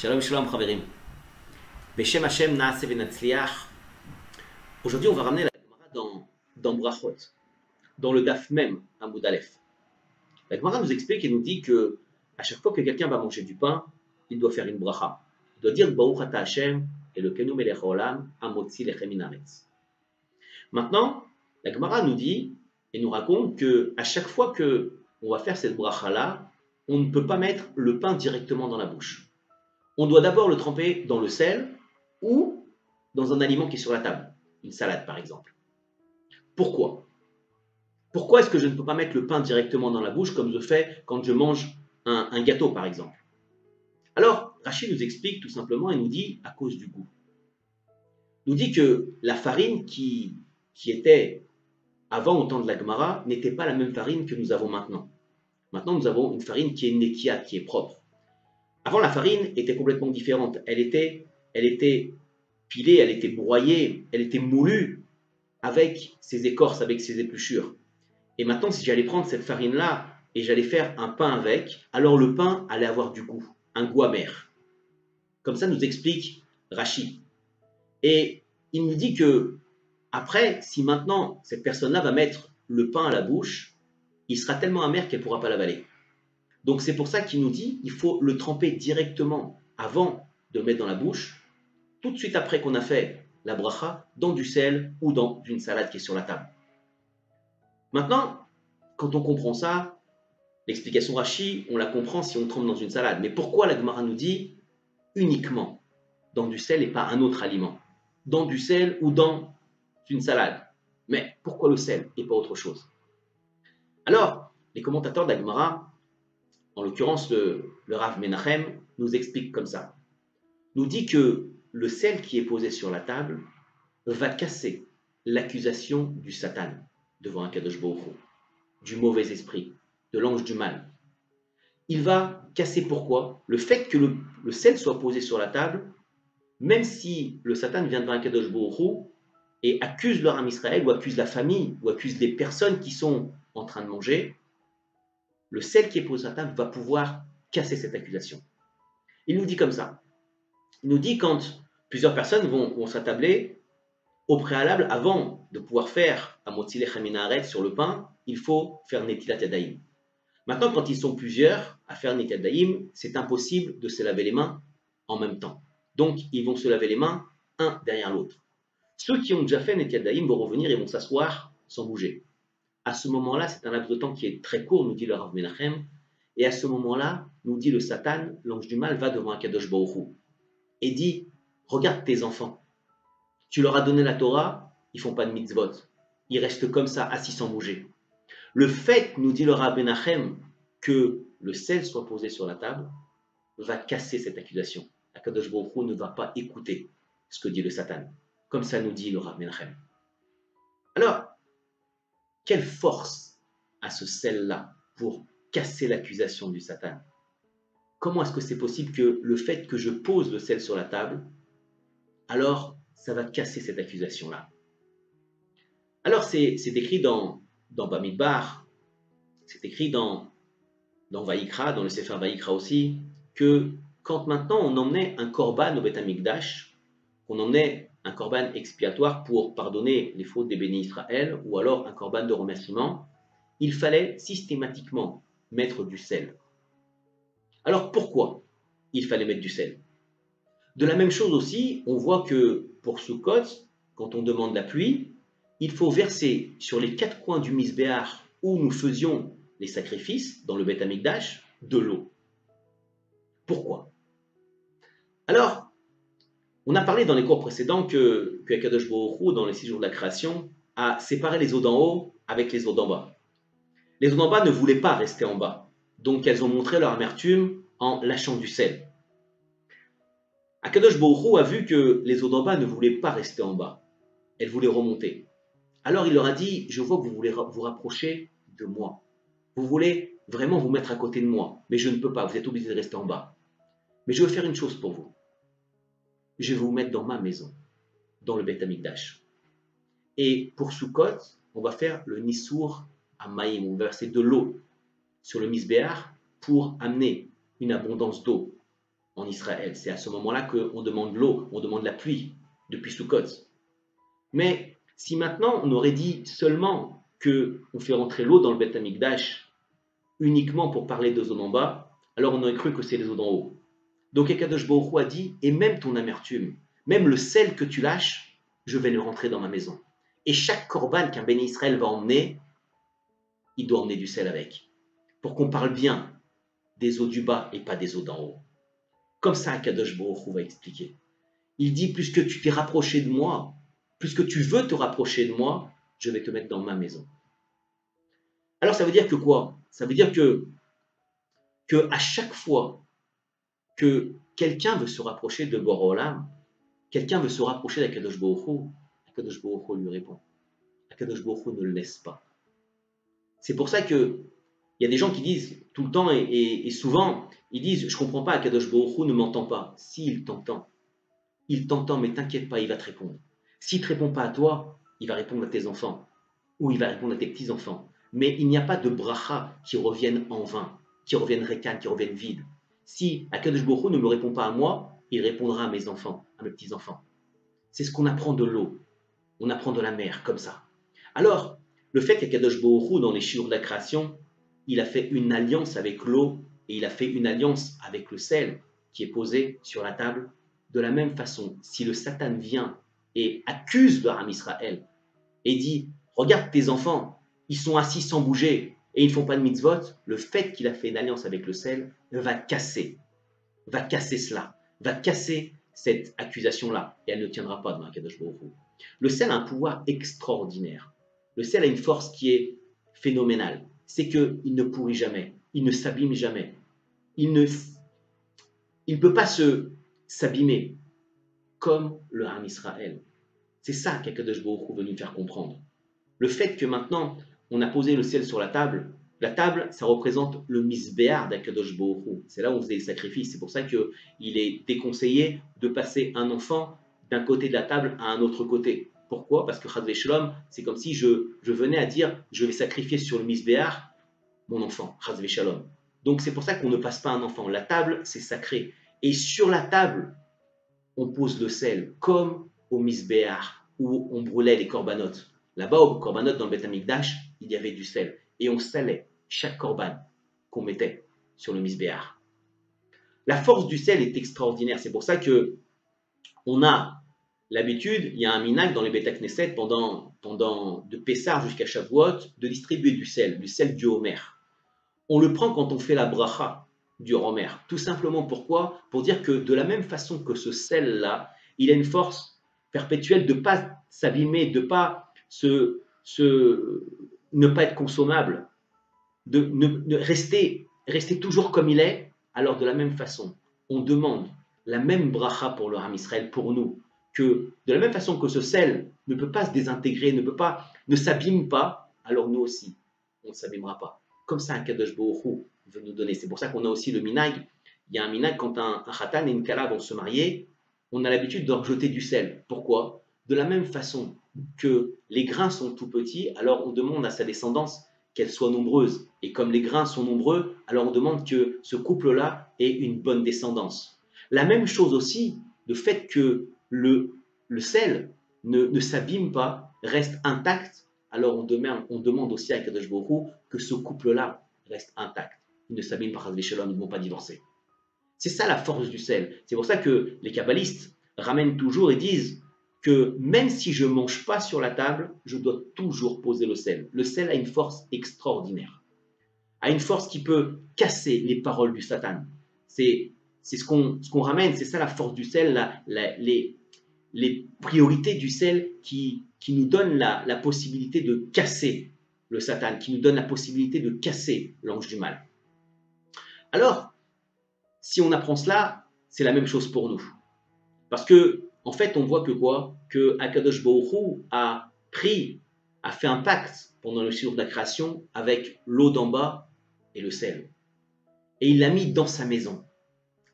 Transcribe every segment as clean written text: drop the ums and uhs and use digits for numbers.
Shalom Shalom Chaverim. Beshem Hashem Naaseh Venatzliach. Aujourd'hui, on va ramener la Gemara dans Brachot, dans le Daf même, Amoud Aleph. La Gemara nous explique et nous dit que à chaque fois que quelqu'un va manger du pain, il doit faire une bracha. Il doit dire Baruch Ata Hashem Elokeinu melech haolam hamotzi lechem min haaretz. Maintenant, la Gemara nous dit et nous raconte que à chaque fois que on va faire cette bracha-là, on ne peut pas mettre le pain directement dans la bouche. On doit d'abord le tremper dans le sel ou dans un aliment qui est sur la table, une salade par exemple. Pourquoi? Pourquoi est-ce que je ne peux pas mettre le pain directement dans la bouche comme je fais quand je mange un gâteau par exemple? Alors, Rachid nous explique tout simplement et nous dit à cause du goût. Il nous dit que la farine qui était avant au temps de la Gemara n'était pas la même farine que nous avons maintenant. Maintenant, nous avons une farine qui est nekia, qui est propre. Avant, la farine était complètement différente. Elle était pilée, elle était broyée, elle était moulue avec ses écorces, avec ses épluchures. Et maintenant, si j'allais prendre cette farine-là et j'allais faire un pain avec, alors le pain allait avoir du goût, un goût amer. Comme ça nous explique Rachid. Et il nous dit que, après, si maintenant cette personne-là va mettre le pain à la bouche, il sera tellement amer qu'elle ne pourra pas l'avaler. Donc c'est pour ça qu'il nous dit qu'il faut le tremper directement avant de le mettre dans la bouche, tout de suite après qu'on a fait la bracha, dans du sel ou dans une salade qui est sur la table. Maintenant, quand on comprend ça, l'explication Rashi, on la comprend si on trempe dans une salade. Mais pourquoi la Gemara nous dit uniquement dans du sel et pas un autre aliment? Dans du sel ou dans une salade. Mais pourquoi le sel et pas autre chose? Alors, les commentateurs de la Gemara, en l'occurrence le Rav Menachem, nous explique comme ça. Nous dit que le sel qui est posé sur la table va casser l'accusation du Satan devant un Kadosh Baruch Hu, du mauvais esprit, de l'ange du mal. Il va casser pourquoi? Le fait que le sel soit posé sur la table, même si le Satan vient devant un Kadosh Baruch Hu et accuse le Ram Israël, ou accuse la famille, ou accuse les personnes qui sont en train de manger, le sel qui est posé sur la table va pouvoir casser cette accusation. Il nous dit comme ça. Il nous dit quand plusieurs personnes vont s'attabler, au préalable, avant de pouvoir faire hamotzi lechem min haaretz sur le pain, il faut faire netilat yadayim. Maintenant, quand ils sont plusieurs à faire netilat yadayim, c'est impossible de se laver les mains en même temps. Donc, ils vont se laver les mains un derrière l'autre. Ceux qui ont déjà fait netilat yadayim vont revenir et vont s'asseoir sans bouger. À ce moment-là, c'est un laps de temps qui est très court, nous dit le Rav Menachem, et à ce moment-là, nous dit le Satan, l'ange du mal, va devant un Kadosh Baruch Hu et dit, regarde tes enfants, tu leur as donné la Torah, ils font pas de mitzvot, ils restent comme ça, assis sans bouger. Le fait, nous dit le Rav Menachem, que le sel soit posé sur la table, va casser cette accusation. La Kadosh Baruch Hu ne va pas écouter ce que dit le Satan, comme ça nous dit le Rav Menachem. Alors, quelle force a ce sel-là pour casser l'accusation du Satan? Comment est-ce que c'est possible que le fait que je pose le sel sur la table, alors ça va casser cette accusation-là? Alors c'est écrit dans Bamidbar, c'est écrit dans Vaïkra, dans le Sefer Vaïkra aussi, que quand maintenant on emmenait un korban au Beth Amikdash, qu'on emmenait un korban expiatoire pour pardonner les fautes des bénis Israël, ou alors un korban de remerciement, il fallait systématiquement mettre du sel. Alors pourquoi il fallait mettre du sel? De la même chose aussi, on voit que pour Sukkot, quand on demande la pluie, il faut verser sur les 4 coins du Misbéach où nous faisions les sacrifices, dans le Beth Amikdash, de l'eau. Pourquoi? Alors, on a parlé dans les cours précédents que Akadosh Baruch Hu, dans les 6 jours de la création, a séparé les eaux d'en haut avec les eaux d'en bas. Les eaux d'en bas ne voulaient pas rester en bas, donc elles ont montré leur amertume en lâchant du sel. Akadosh Baruch Hu a vu que les eaux d'en bas ne voulaient pas rester en bas, elles voulaient remonter. Alors il leur a dit, je vois que vous voulez vous rapprocher de moi, vous voulez vraiment vous mettre à côté de moi, mais je ne peux pas, vous êtes obligés de rester en bas. Mais je vais faire une chose pour vous. Je vais vous mettre dans ma maison, dans le Beth Amikdash. Et pour Sukkot, on va faire le Nissour à Maïm, on va verser de l'eau sur le Misbéach pour amener une abondance d'eau. en Israël. C'est à ce moment-là qu'on demande l'eau, on demande la pluie, depuis Sukkot. Mais si maintenant on aurait dit seulement qu'on fait rentrer l'eau dans le Beth Amikdash uniquement pour parler des eaux d'en bas, alors on aurait cru que c'est les eaux d'en haut. Donc Akadosh Baruch Hu a dit, et même ton amertume, même le sel que tu lâches, je vais le rentrer dans ma maison. Et chaque korban qu'un béni Israël va emmener, il doit emmener du sel avec. Pour qu'on parle bien des eaux du bas et pas des eaux d'en haut. Comme ça, Akadosh Baruch Hu va expliquer. Il dit, plus que tu t'es rapproché de moi, plus que tu veux te rapprocher de moi, je vais te mettre dans ma maison. Alors ça veut dire que quoi? Ça veut dire que à chaque fois que quelqu'un veut se rapprocher de Borolam, quelqu'un veut se rapprocher d'Akadosh Baruch Hu, Akadosh Baruch Hu lui répond. Akadosh Baruch Hu ne le laisse pas. C'est pour ça que il y a des gens qui disent tout le temps et souvent, ils disent, je ne comprends pas, Akadosh Baruch Hu ne m'entend pas. Si, il t'entend. Il t'entend, mais t'inquiète pas, il va te répondre. S'il ne te répond pas à toi, il va répondre à tes enfants ou il va répondre à tes petits-enfants. Mais il n'y a pas de bracha qui reviennent en vain, qui reviennent récan, qui reviennent vides. Si Akadosh Baruch Hu ne me répond pas à moi, il répondra à mes enfants, à mes petits-enfants. C'est ce qu'on apprend de l'eau. On apprend de la mer, comme ça. Alors, le fait qu'Akadosh Baruch Hu, dans les shiur de la création, il a fait une alliance avec l'eau et il a fait une alliance avec le sel qui est posé sur la table. De la même façon, si le Satan vient et accuse le Ham Israël et dit « Regarde tes enfants, ils sont assis sans bouger et ils ne font pas de mitzvot », le fait qu'il a fait une alliance avec le sel va casser cela, va casser cette accusation-là et elle ne tiendra pas devant Akadosh Baruch Hu. Le sel a un pouvoir extraordinaire. Le sel a une force qui est phénoménale. C'est qu'il ne pourrit jamais, il ne s'abîme jamais. Il ne peut pas s'abîmer comme le Ham Israël. C'est ça qu'Akadosh Baruch Hu veut nous faire comprendre. Le fait que maintenant, on a posé le sel sur la table, ça représente le misbéar d'Akadosh Baruch Hu. C'est là où on faisait les sacrifices. C'est pour ça qu'il est déconseillé de passer un enfant d'un côté de la table à un autre côté. Pourquoi? Parce que Chadvé Shalom, c'est comme si je venais à dire, je vais sacrifier sur le misbéar mon enfant, Chadvé Shalom. Donc c'est pour ça qu'on ne passe pas un enfant. La table, c'est sacré. Et sur la table, on pose le sel, comme au misbéar, où on brûlait les corbanotes. Là-bas, au korbanot, dans le Beth Amikdash, il y avait du sel. Et on salait chaque korban qu'on mettait sur le misbéar. La force du sel est extraordinaire. C'est pour ça que on a l'habitude, il y a un minag dans les Beth Knesset pendant de Pessah jusqu'à Shavuot, de distribuer du sel du Homer. On le prend quand on fait la bracha du Homer. Tout simplement pourquoi? Pour dire que de la même façon que ce sel-là, il a une force perpétuelle de ne pas s'abîmer, de ne pas ne pas être consommable, de rester toujours comme il est. Alors de la même façon, on demande la même bracha pour le Ham Israël, pour nous, que de la même façon que ce sel ne peut pas se désintégrer, ne s'abîme pas, alors nous aussi, on ne s'abîmera pas. Comme ça, un Kadosh Baruch Hu veut nous donner. C'est pour ça qu'on a aussi le minag. Il y a un minag quand un khatan et une kala vont se marier, on a l'habitude de jeter du sel. Pourquoi? De la même façon que les grains sont tout petits, alors on demande à sa descendance qu'elle soit nombreuse. Et comme les grains sont nombreux, alors on demande que ce couple-là ait une bonne descendance. La même chose aussi, le fait que le sel ne s'abîme pas, reste intact, alors on demande aussi à Kadosh Baruch Hu que ce couple-là reste intact. Ils ne s'abîment pas, ils ne vont pas divorcer. C'est ça la force du sel. C'est pour ça que les kabbalistes ramènent toujours et disent que même si je ne mange pas sur la table, je dois toujours poser le sel. Le sel a une force extraordinaire, a une force qui peut casser les paroles du Satan. C'est ce qu'on ramène, c'est ça la force du sel, les priorités du sel qui nous donnent la possibilité de casser le Satan, qui nous donne la possibilité de casser l'ange du mal. Alors, si on apprend cela, c'est la même chose pour nous. Parce que, en fait, on voit que quoi? Que Akadosh Baruch Hu a fait un pacte pendant le cycle de la création avec l'eau d'en bas et le sel. Et il l'a mis dans sa maison.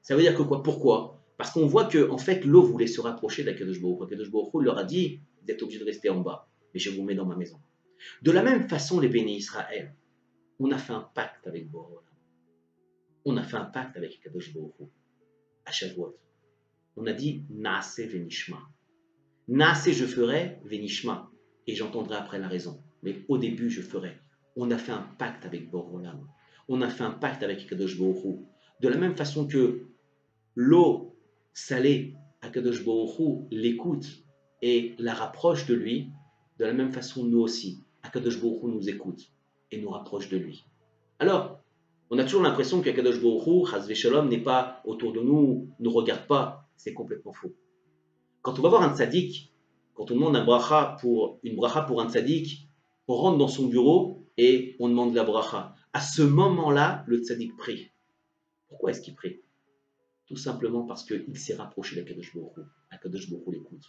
Ça veut dire que quoi? Pourquoi? Parce qu'on voit que, en fait, l'eau voulait se rapprocher d'Akadosh Baruch Hu. Akadosh Baruch Hu leur a dit, vous êtes obligés de rester en bas, mais je vous mets dans ma maison. De la même façon, les bénis Israël, on a fait un pacte avec Baruch Hu. On a fait un pacte avec Akadosh Baruch Hu. à Shavuot. On a dit Naase Venishma. Naase, je ferai, Venishma. Et j'entendrai après la raison. Mais au début, je ferai. On a fait un pacte avec Borolam. On a fait un pacte avec Akadosh Baruch Hu. De la même façon que l'eau salée, Akadosh Baruch Hu l'écoute et la rapproche de lui, de la même façon, nous aussi, Akadosh Baruch Hu nous écoute et nous rapproche de lui. Alors, on a toujours l'impression qu'Akadosh Baruch Hu, Chas v'Shalom, n'est pas autour de nous, ne regarde pas. C'est complètement faux. Quand on va voir un tzaddik, quand on demande une bracha pour un tzaddik, on rentre dans son bureau et on demande la bracha. À ce moment-là, le tzaddik prie. Pourquoi est-ce qu'il prie? Tout simplement parce qu'il s'est rapproché d'Akadosh Baruch Hu. Akadosh Baruch Hu l'écoute.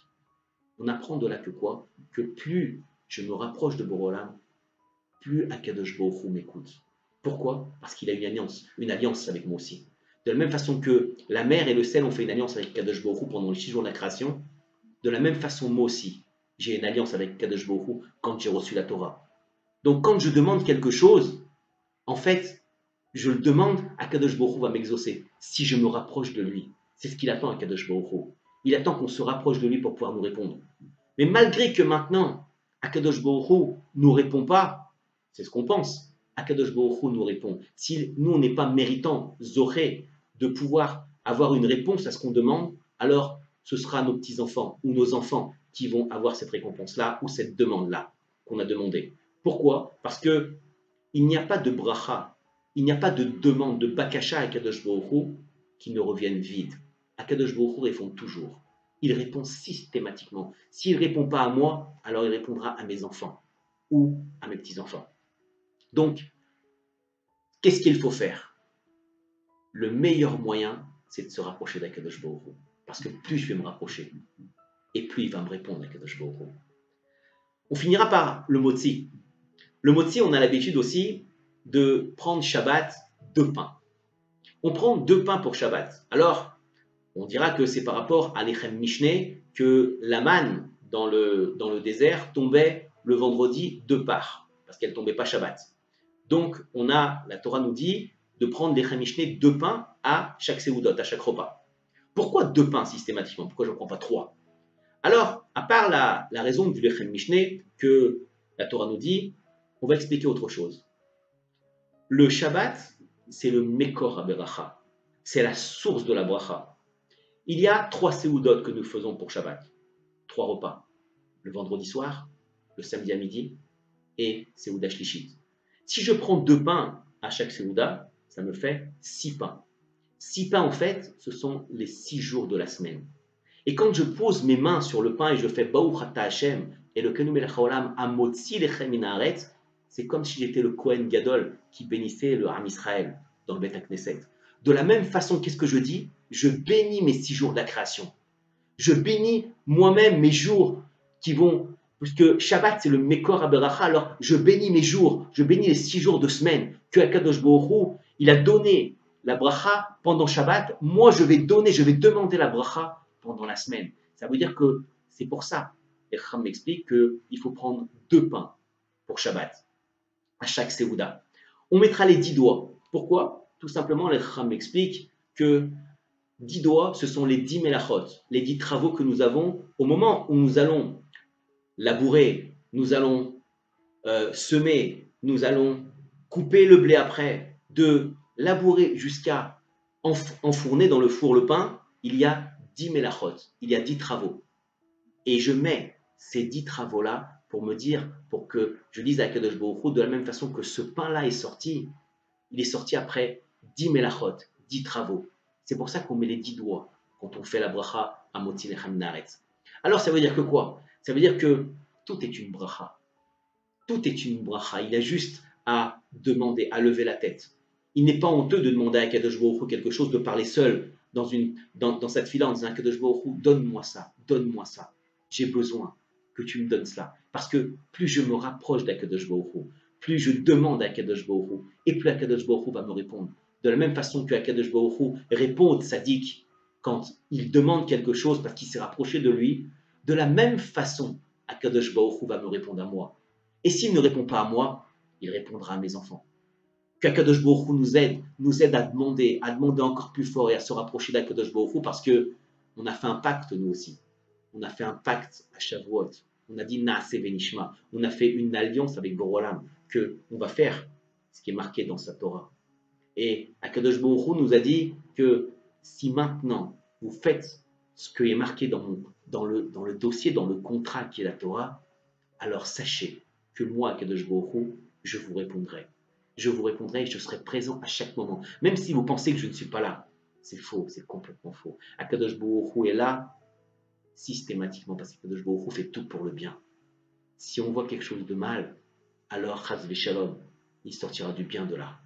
On apprend de là que quoi? Que plus je me rapproche de Borolam, plus Akadosh Baruch Hu m'écoute. Pourquoi? Parce qu'il a une alliance avec moi aussi. De la même façon que la mer et le sel ont fait une alliance avec Akadosh Baruch Hu pendant les 6 jours de la création, de la même façon, moi aussi, j'ai une alliance avec Akadosh Baruch Hu quand j'ai reçu la Torah. Donc quand je demande quelque chose, en fait, je le demande, Akadosh Baruch Hu va m'exaucer si je me rapproche de lui. C'est ce qu'il attend, Akadosh Baruch Hu. Il attend qu'on se rapproche de lui pour pouvoir nous répondre. Mais malgré que maintenant, Akadosh Baruch Hu ne nous répond pas, c'est ce qu'on pense, Akadosh Baruch Hu nous répond. Si nous, on n'est pas méritants, zoré, de pouvoir avoir une réponse à ce qu'on demande, alors ce sera nos petits-enfants ou nos enfants qui vont avoir cette récompense-là ou cette demande-là qu'on a demandée. Pourquoi? Parce que il n'y a pas de bracha, il n'y a pas de demande, de bakasha à Akadosh Baruch Hu qui ne reviennent vides. Akadosh Baruch Hu répond toujours. Il répond systématiquement. S'il ne répond pas à moi, alors il répondra à mes enfants ou à mes petits-enfants. Donc, qu'est-ce qu'il faut faire? Le meilleur moyen, c'est de se rapprocher d'Akadosh Baruch Hu. Parce que plus je vais me rapprocher, et plus il va me répondre, Akadosh Baruch Hu. On finira par le motzi. Le motzi, on a l'habitude aussi de prendre Shabbat 2 pains. On prend 2 pains pour Shabbat. Alors, on dira que c'est par rapport à l'Echem Mishneh que la manne dans le désert tombait le vendredi 2 parts, parce qu'elle ne tombait pas Shabbat. Donc, la Torah nous dit de prendre l'Echem Mishneh 2 pains à chaque Seudot, à chaque repas. Pourquoi 2 pains systématiquement? Pourquoi je ne prends pas 3? Alors, à part la raison du Lechem Mishneh que la Torah nous dit, on va expliquer autre chose. Le Shabbat, c'est le Mekor HaBeracha. C'est la source de la bracha. Il y a 3 Seudot que nous faisons pour Shabbat. 3 repas. Le vendredi soir, le samedi à midi et Seuda Shlishit. Si je prends 2 pains à chaque Seuda, ça me fait 6 pains. 6 pains, en fait, ce sont les 6 jours de la semaine. Et quand je pose mes mains sur le pain et je fais Baruch Ata Hashem et le Kenu Melech Haolam Amotzi Lechem Min Haaretz, c'est comme si j'étais le Kohen Gadol qui bénissait le Ham Israël dans le Beth HaKnesset. De la même façon, qu'est-ce que je dis? Je bénis mes 6 jours de la création. Je bénis moi-même mes jours qui vont, puisque Shabbat c'est le Mekor HaBeracha, alors je bénis mes jours, je bénis les 6 jours de semaine que Akadosh Baruch Hu, il a donné la bracha pendant Shabbat. Moi je vais demander la bracha pendant la semaine. Ça veut dire que c'est pour ça. Et Chacham m'explique qu'il faut prendre 2 pains pour Shabbat, à chaque Seuda. On mettra les 10 doigts. Pourquoi? Tout simplement, le Chacham m'explique que 10 doigts, ce sont les 10 melachot, les 10 travaux que nous avons au moment où nous allons labourer, nous allons semer, nous allons couper le blé après, de labourer jusqu'à enfourner dans le four le pain, il y a 10 melachot, il y a 10 travaux. Et je mets ces 10 travaux-là pour que je dise à Akadosh Baruch Hu, de la même façon que ce pain-là est sorti, il est sorti après 10 melachot, 10 travaux. C'est pour ça qu'on met les 10 doigts quand on fait la bracha à Motzi Lechem Min Haaretz. Alors ça veut dire que quoi? Ça veut dire que tout est une bracha. Tout est une bracha. Il a juste à demander, à lever la tête. Il n'est pas honteux de demander à Akadosh Baruch Hu quelque chose, de parler seul dans cette fila en disant à Akadosh Baruch Hu, donne-moi ça, donne-moi ça. J'ai besoin que tu me donnes cela. Parce que plus je me rapproche d'Akadosh Baruch Hu, plus je demande à Akadosh Baruch Hu, et plus Akadosh Baruch Hu va me répondre. De la même façon que Akadosh Baruch Hu répond au tzaddik quand il demande quelque chose parce qu'il s'est rapproché de lui, de la même façon, Akadosh Baruch Hu va me répondre à moi. Et s'il ne répond pas à moi, il répondra à mes enfants. qu'Akadosh Baruch Hu nous aide à demander encore plus fort et à se rapprocher d'Akadosh Baruch Hu parce que on a fait un pacte nous aussi. On a fait un pacte à Shavuot. On a dit Naase Venishma. On a fait une alliance avec Borolam que on va faire ce qui est marqué dans sa Torah. Et Akadosh Baruch Hu nous a dit que si maintenant vous faites ce qui est marqué dans le dossier, dans le contrat qui est la Torah, alors sachez que moi, Akadosh Baruch Hu, je vous répondrai. Je vous répondrai et je serai présent à chaque moment. Même si vous pensez que je ne suis pas là, c'est faux, c'est complètement faux. Akadosh Baruch Hu est là systématiquement parce qu'Akadosh Baruch Hu fait tout pour le bien. Si on voit quelque chose de mal, alors Chaz v'Shalom, il sortira du bien de là.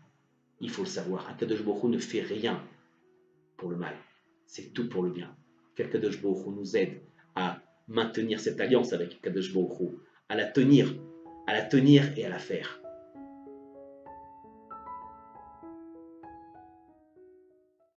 Il faut le savoir. Akadosh Baruch Hu ne fait rien pour le mal. C'est tout pour le bien. Qu'Akadosh Baruch Hu nous aide à maintenir cette alliance avec Akadosh Baruch Hu, à la tenir et à la faire.